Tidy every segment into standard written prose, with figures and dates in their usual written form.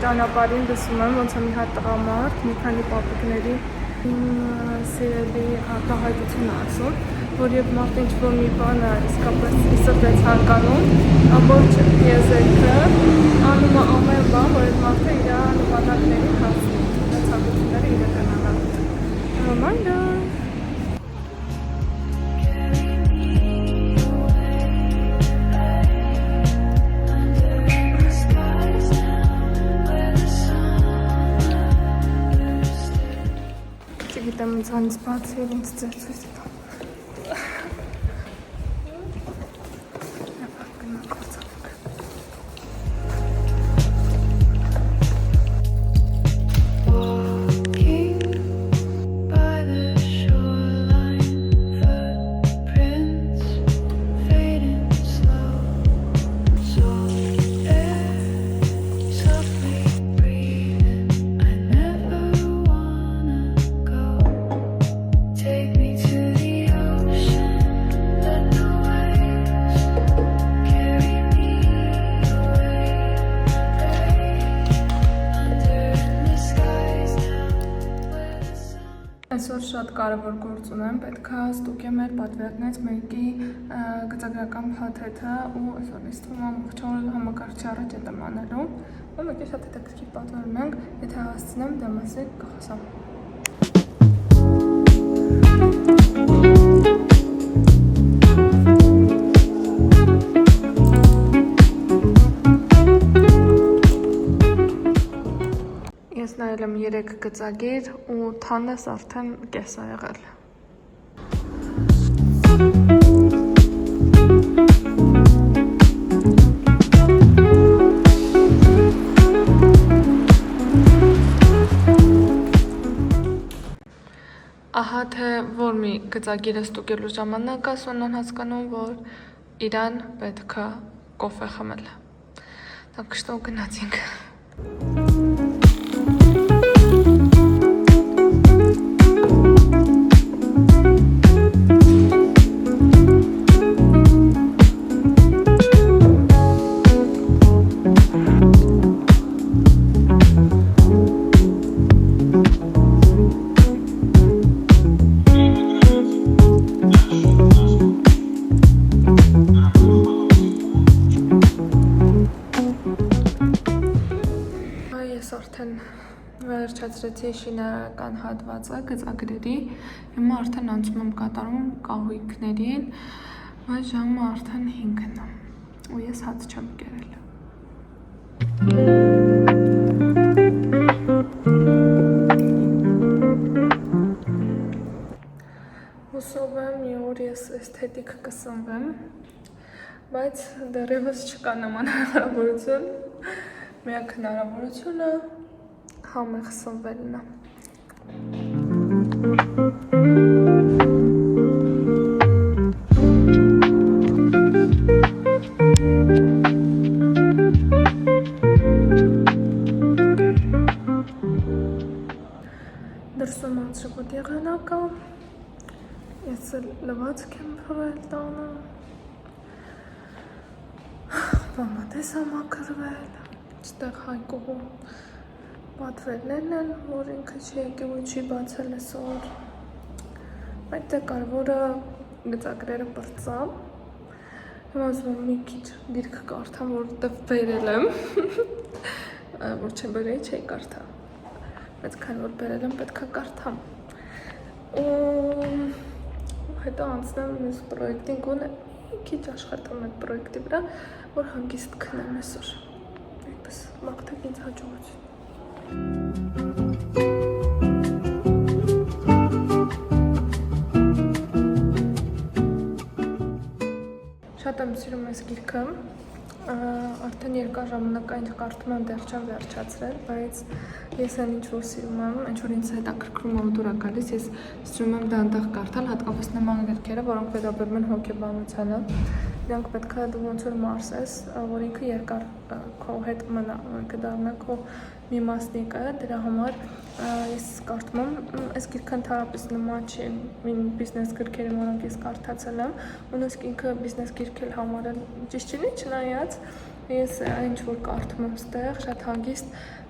ճանապարհին լսում եմ ոնց է մի հատ տղամարդ, մի քանի պապիկների սիրելի արտահայտություն ասում, որ երբ մարդը ինչ-որ մի բանը իսկապես սրտե ցանկանում, ամբողջ եզերքը անում է ամեն բան, որ այդ մարդը իր նպատակներին հասնի, իր ցանկությունները իրականանալու համար դա Գիտեմ ինձանից բացի էր ինձ ձեր ցույց տամ։ Այսօր շատ կարևոր գործ ունեմ, պետք է ստուգեմ մեր պատվիրակներից մեկի գծագրական փաթեթը ու այսօր ինձ թվում է ամբողջովին համակարգչի առաջ է եմ անելու ու մեկի շատ հետաքրքիր պատվեր ունենք, եթե հասցնեմ դա մասի կխոսամ։ Ես նայել եմ 3 գծագիր ու թանես արդեն կես է եղել։ Ահա թե որ մի գծագիրը ստուգելու ժամանակ է Սոնան հասկանում, որ իրան պետք է կոֆե խմել։ Так что գնացինք։ Վերջացրեցի շինարարական հատվածը գծագրերի, հիմա արդեն անցում եմ կատարում կահույքներին, բայց ժամը արդեն 5-ն է ու ես հաց չեմ կերել։ Հուսով եմ մի օր ես էսթետիկ կսնվեմ, բայց դեռևս չկա նման հնարավորություն, միակ հնարավորությունը համեղ սնվելն է։ Դրսում անցրկոտ եղանակ է, ես լվացք եմ փռել տանը, վամատես եմ ակրվել, ստեղ Հայկողում պատվերներն են, որ ինքը չի եկել ու չի բացել այսօր, բայց դե կարևորը գծագրերը բրծամ, հիմա ուզում եմ մի քիչ գիրք կարդամ, որտեղ բերել եմ, որ չբերեի չէի կարդա, բայց քանի որ բերել եմ պետք է կարդամ, ու հետո անցնեմ մյուս պրոյեկտին գոնե մի քիչ աշխատեմ այդ պրոյեկտի վրա, որ հանգիստ քնեմ այսօր, այդպես մաղթեք ինձ հաջողություն։ Շատ եմ սիրում այս գիրքը, արդեն երկար ժամանակ այն կարդում եմ, դեռ չեմ վերջացրել, բայց ես այն ինչ-որ սիրում եմ, ինչ-որ ինձ հետաքրքրում է ու դուր է գալիս, ես սիրում եմ դա այնտեղ կարդալ, հատկապես նման գրքերը, որոնք վերաբերում են հոգեբանությանը, իրանք պետք է դու ոնց որ մարսես, որ ինքը երկար քո հետ մնա, կդառնա քո մի մասնիկը, դրա համար ես կարդում եմ, այս գիրքը ընդհանրապես նման չի բիզնես գրքերի, որոնք ես կարդացել եմ, ու նույնիսկ ինքը բիզնես գիրք էլ համարել ճիշտ չի, չնայած ես ինչ որ կարդում եմ ստեղ, շատ հագիստ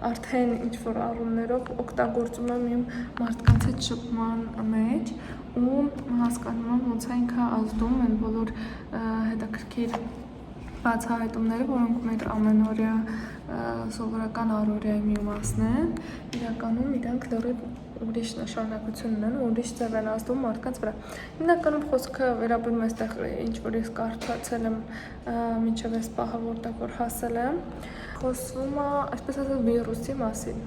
արդեն ինչ որ առումներով օգտագործում եմ իմ մարդկանց հետ շփման մեջ ու հասկանում եմ ոնց է ինքը ազդում են բոլոր հետաքրքիր բացահայտումները, որոնք մեր ամենօրյա սովորական առօրյայի մի մասն են, իրականում իրանք լրիվ ուրիշ նշանակություն ունեն, ուրիշ ձև են ազդում մարդկանց վրա։ Հիմնականում խոսքը վերաբերում է այստեղ ինչ որ ես կարդացել եմ մինչև այս պահը, որտեղ որ հասել եմ, խոսվում է, այսպես ասած, վիրուսի մասին։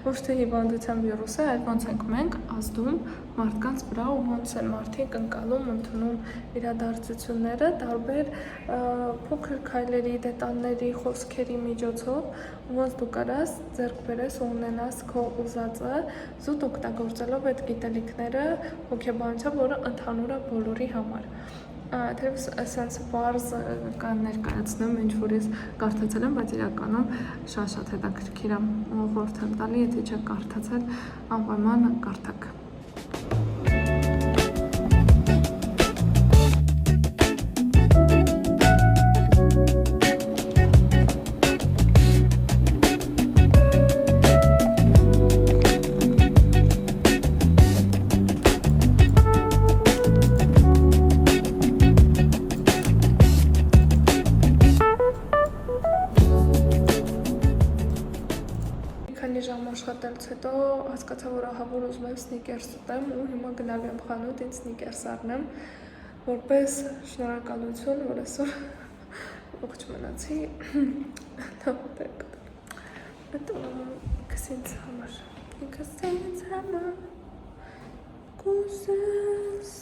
Ոչ թե հիվանդության վիրուսը, այլ ոնց ենք մենք ազդում մարդկանց վրա ու ոնց են մարդիկ ընկալում, ընդունում իրադարձությունները տարբեր փոքր քայլերի, դետալների, խոսքերի միջոցով, ոնց դու կարաս ձեռք բերես ու ունենաս քո ուզածը, զուտ օգտագործելով այդ գիտելիքները հոգեբանությամբ, որը ընդհանուր է բոլորի համար։ Թերևս սենց պարզ կան ներկայացնեմ, ինչ որ ես կարդացել եմ, բայց իրականում շատ հետաքրքիր եմ ու խորհուրդ եմ տալի, եթե չեք կարդացել, անպայման կարդաք։ Քանի ժամ աշխատելուց հետո հասկացա, որ ահա որ ուզում եմ սնիկերս ուտեմ ու հիմա գնալու եմ խանութ ինձ սնիկերս առնեմ, որպես շնորհակալություն, որ այսօր ողջ մնացի, ինքս ինձ համար, կուզես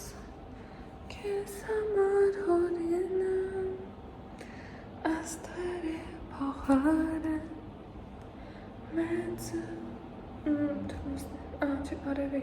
քեզ համար հորինեմ, աստղերի փոխարեն Մեծ, չի արևի,